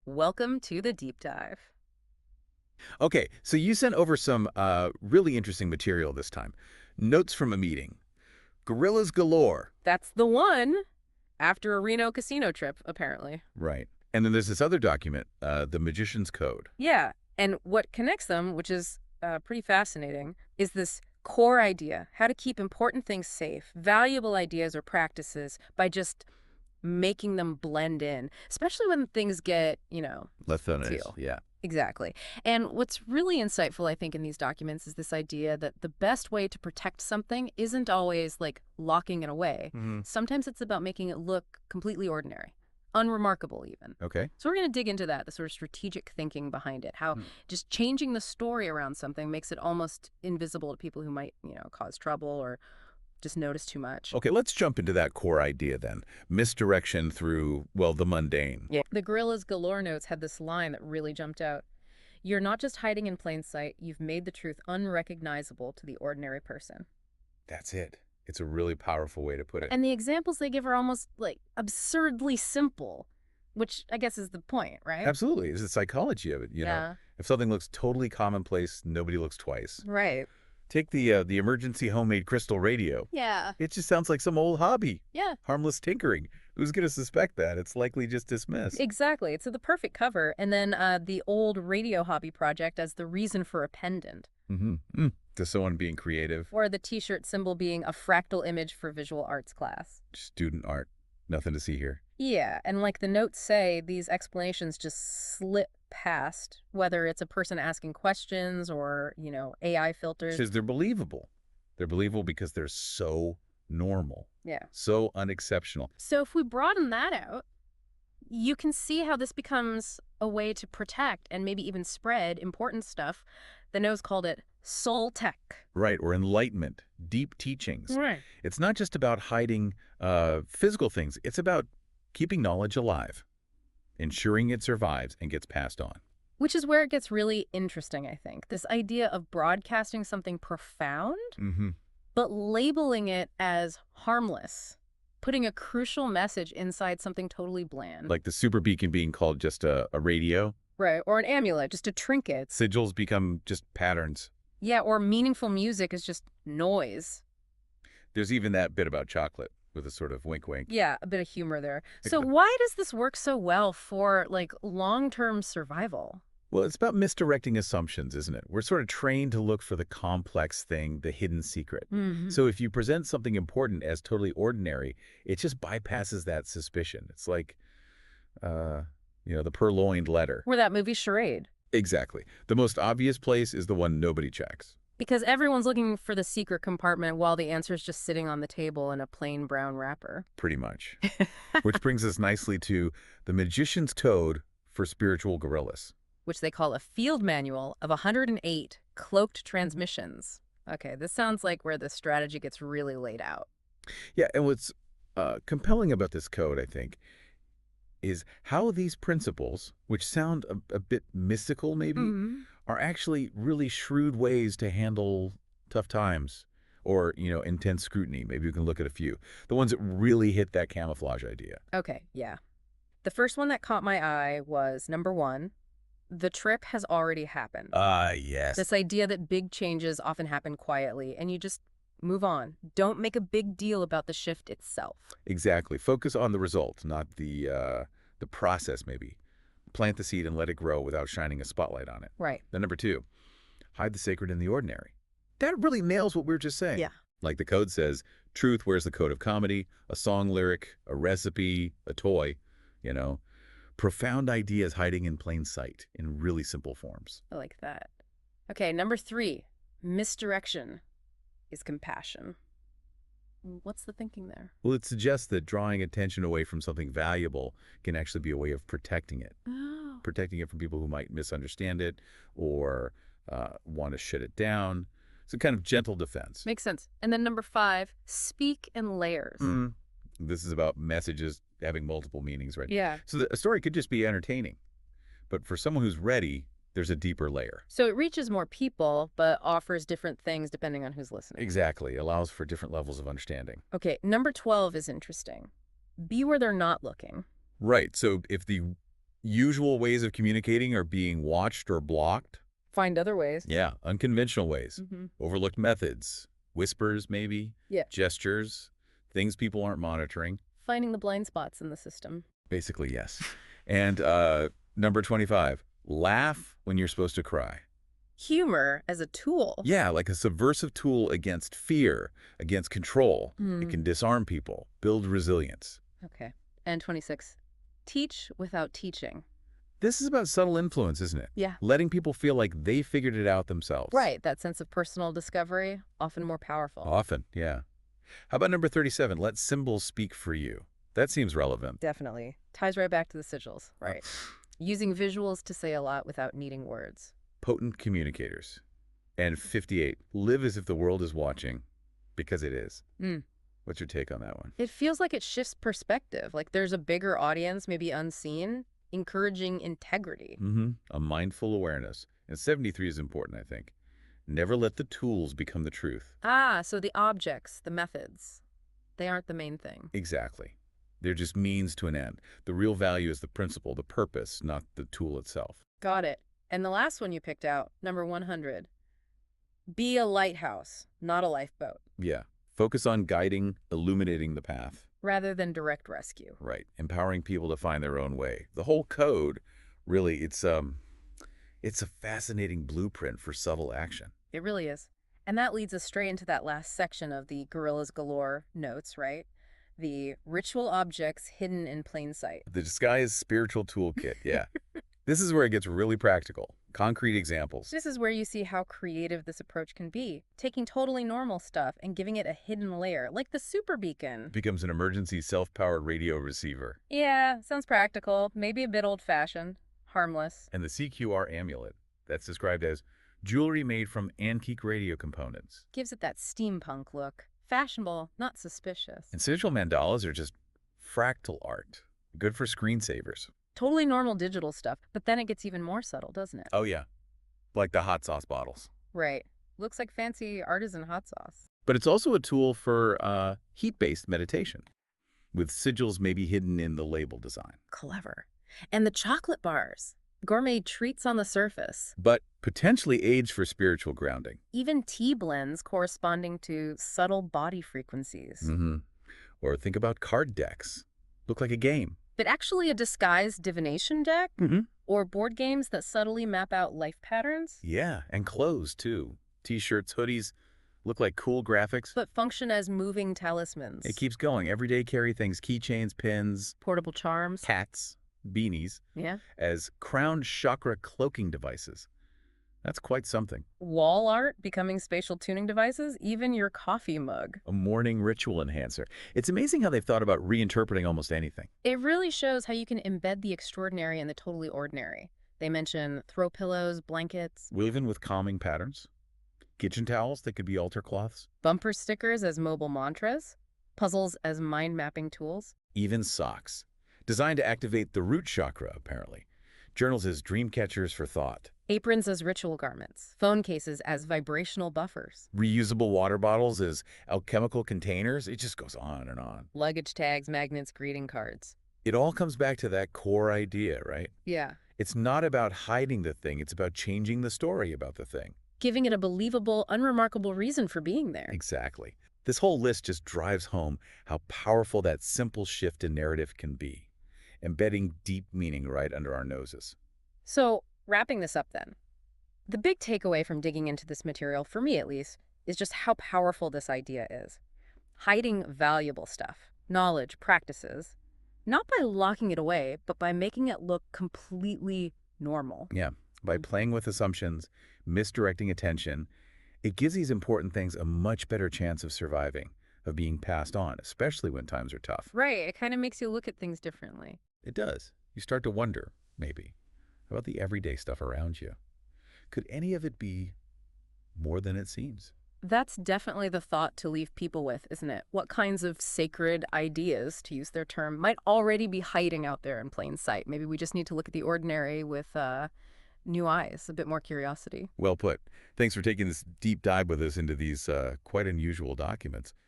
Welcome to the deep dive. Okay, so you sent over some really interesting material this time. Notes from a meeting. Guerrillas galore. That's the one after a Reno casino trip, apparently. Right. And then there's this other document, The Magician's Code. Yeah, and what connects them, which is pretty fascinating, is this core idea, how to keep important things safe, valuable ideas or practices by just making them blend in, especially when things get, Left on it. teal. Yeah. Exactly. And what's really insightful, I think, in these documents is this idea that the best way to protect something isn't always like locking it away. hmm Sometimes it's about making it look completely ordinary, unremarkable even. Okay. So we're going to dig into that, the sort of strategic thinking behind it, how Hmm. just changing the story around something makes it almost invisible to people who might, cause trouble or just notice too much. Okay, let's jump into that core idea then. Misdirection through, well, the mundane. Yeah. The Gorillas Galore notes had this line that really jumped out. You're not just hiding in plain sight, you've made the truth unrecognizable to the ordinary person. That's it. It's a really powerful way to put it. And the examples they give are almost like absurdly simple, which I guess is the point, right? Absolutely. It's the psychology of it, Yeah. If something looks totally commonplace, nobody looks twice. Right. Take the emergency homemade crystal radio. Yeah. It just sounds like some old hobby. Yeah. Harmless tinkering. Who's going to suspect that? It's likely just dismissed. Exactly. It's the perfect cover. And then the old radio hobby project as the reason for a pendant. To someone being creative, Or the t-shirt symbol being a fractal image for visual arts class. student art. Nothing to see here. Yeah, and like the notes say, these explanations just slip past, whether it's a person asking questions or, AI filters. Because they're believable. They're believable because they're so normal, Yeah. so unexceptional. So if we broaden that out, you can see how this becomes a way to protect and maybe even spread important stuff. The notes called it soul tech. Right, or enlightenment, deep teachings. Right. It's not just about hiding physical things. It's about keeping knowledge alive, ensuring it survives and gets passed on. Which is where it gets really interesting, I think. This idea of broadcasting something profound, Mm-hmm. but labeling it as harmless, putting a crucial message inside something totally bland. Like the super beacon being called just a radio. Right, or an amulet, just a trinket. Sigils become just patterns. Yeah, or meaningful music is just noise. There's even that bit about chocolate with a sort of wink wink. Yeah, a bit of humor there. So why does this work so well for, like, long-term survival? Well, it's about misdirecting assumptions, isn't it? We're sort of trained to look for the complex thing, the hidden secret. Mm-hmm. So if you present something important as totally ordinary, it just bypasses that suspicion. It's like, the purloined letter. Or that movie Charade. Exactly. The most obvious place is the one nobody checks. Because everyone's looking for the secret compartment while the answer's just sitting on the table in a plain brown wrapper. Pretty much. Which brings us nicely to the Magician's Code for Spiritual Guerrillas. Which they call a field manual of 108 cloaked transmissions. Okay, this sounds like where the strategy gets really laid out. Yeah, and what's compelling about this code, I think, is how these principles, which sound a bit mystical maybe, Mm-hmm. are actually really shrewd ways to handle tough times or, intense scrutiny. Maybe you can look at a few. The ones that really hit that camouflage idea. Okay, yeah. The first one that caught my eye was number 1, the trip has already happened. Yes. This idea that big changes often happen quietly and you just move on. Don't make a big deal about the shift itself. Exactly. Focus on the result, not the process maybe. Plant the seed and let it grow without shining a spotlight on it. Right. Then number 2, hide the sacred in the ordinary. That really nails what we were just saying. Yeah. Like the code says, truth wears the coat of comedy, a song lyric, a recipe, a toy, Profound ideas hiding in plain sight in really simple forms. I like that. Okay, number 3, misdirection is compassion. What's the thinking there? Well, it suggests that drawing attention away from something valuable can actually be a way of protecting it. Oh. Protecting it from people who might misunderstand it or want to shut it down. It's a kind of gentle defense. Makes sense. And then number 5, speak in layers. This is about messages having multiple meanings, right? Yeah. So a story could just be entertaining. But for someone who's ready, there's a deeper layer. So it reaches more people, but offers different things depending on who's listening. Exactly. Allows for different levels of understanding. Okay, number 12 is interesting. Be where they're not looking. Right. So if the Usual ways of communicating are being watched or blocked. Find other ways. Yeah, unconventional ways. Hmm. Overlooked methods. Whispers, maybe. Yeah. Gestures. Things people aren't monitoring. Finding the blind spots in the system. Basically, yes. And number 25, laugh when you're supposed to cry. Humor as a tool. Yeah, like a subversive tool against fear, against control. It Hmm. can disarm people, build resilience. Okay. And 26. Teach without teaching. This is about subtle influence, isn't it? Yeah. Letting people feel like they figured it out themselves. Right. That sense of personal discovery, often more powerful. Often, yeah. How about number 37, let symbols speak for you? That seems relevant. Definitely. Ties right back to the sigils. Right. Using visuals to say a lot without needing words. Potent communicators. And 58, live as if the world is watching, because it is. Mm. What's your take on that one? It feels like it shifts perspective. Like there's a bigger audience, maybe unseen, encouraging integrity. A mindful awareness. And 73 is important, I think. Never let the tools become the truth. Ah, so the objects, the methods, they aren't the main thing. Exactly. They're just means to an end. The real value is the principle, the purpose, not the tool itself. Got it. And the last one you picked out, number 100. Be a lighthouse, not a lifeboat, Yeah. Focus on guiding, illuminating the path. rather than direct rescue. Right. Empowering people to find their own way. The whole code, really, it's a fascinating blueprint for subtle action. It really is. And that leads us straight into that last section of the Guerrillas Galore notes, right? The ritual objects hidden in plain sight. The disguised spiritual toolkit, yeah. This is where it gets really practical. Concrete examples. This is where you see how creative this approach can be, taking totally normal stuff and giving it a hidden layer, like the super beacon. Becomes an emergency self-powered radio receiver. Yeah, sounds practical, maybe a bit old-fashioned, harmless. And the CQR amulet, that's described as jewelry made from antique radio components. Gives it that steampunk look. Fashionable, not suspicious. And sigil mandalas are just fractal art. Good for screensavers. Totally normal digital stuff, but then it gets even more subtle, doesn't it? Oh, yeah. Like the hot sauce bottles. Right. Looks like fancy artisan hot sauce. But it's also a tool for heat-based meditation, with sigils maybe hidden in the label design. Clever. And the chocolate bars. Gourmet treats on the surface. But potentially aged for spiritual grounding. Even tea blends corresponding to subtle body frequencies. Or think about card decks. Look like a game. But actually a disguised divination deck? Mm-hmm. Or board games that subtly map out life patterns? Yeah, and clothes, too. T-shirts, hoodies, look like cool graphics. But function as moving talismans. It keeps going. Everyday carry things, keychains, pins, Portable charms. hats, beanies, Yeah. as crown chakra cloaking devices. That's quite something. Wall art becoming spatial tuning devices, even your coffee mug. A morning ritual enhancer. It's amazing how they've thought about reinterpreting almost anything. It really shows how you can embed the extraordinary in the totally ordinary. They mention throw pillows, blankets, Woven with calming patterns. Kitchen towels that could be altar cloths. bumper stickers as mobile mantras, puzzles as mind mapping tools. Even socks. Designed to activate the root chakra, apparently. Journals as dream catchers for thought. Aprons as ritual garments, phone cases as vibrational buffers, Reusable water bottles as alchemical containers. It just goes on and on. luggage tags, magnets, greeting cards. It all comes back to that core idea, right? Yeah. It's not about hiding the thing. It's about changing the story about the thing. Giving it a believable, unremarkable reason for being there. Exactly. This whole list just drives home how powerful that simple shift in narrative can be, embedding deep meaning right under our noses. So, wrapping this up then, the big takeaway from digging into this material, for me at least, is just how powerful this idea is. Hiding valuable stuff, knowledge, practices, not by locking it away, but by making it look completely normal. Yeah, by playing with assumptions, misdirecting attention, it gives these important things a much better chance of surviving, of being passed on, especially when times are tough. Right, it kind of makes you look at things differently. It does. You start to wonder, maybe, about the everyday stuff around you. Could any of it be more than it seems? That's definitely the thought to leave people with, isn't it? What kinds of sacred ideas, to use their term, might already be hiding out there in plain sight? Maybe we just need to look at the ordinary with new eyes, a bit more curiosity. Well put. Thanks for taking this deep dive with us into these quite unusual documents.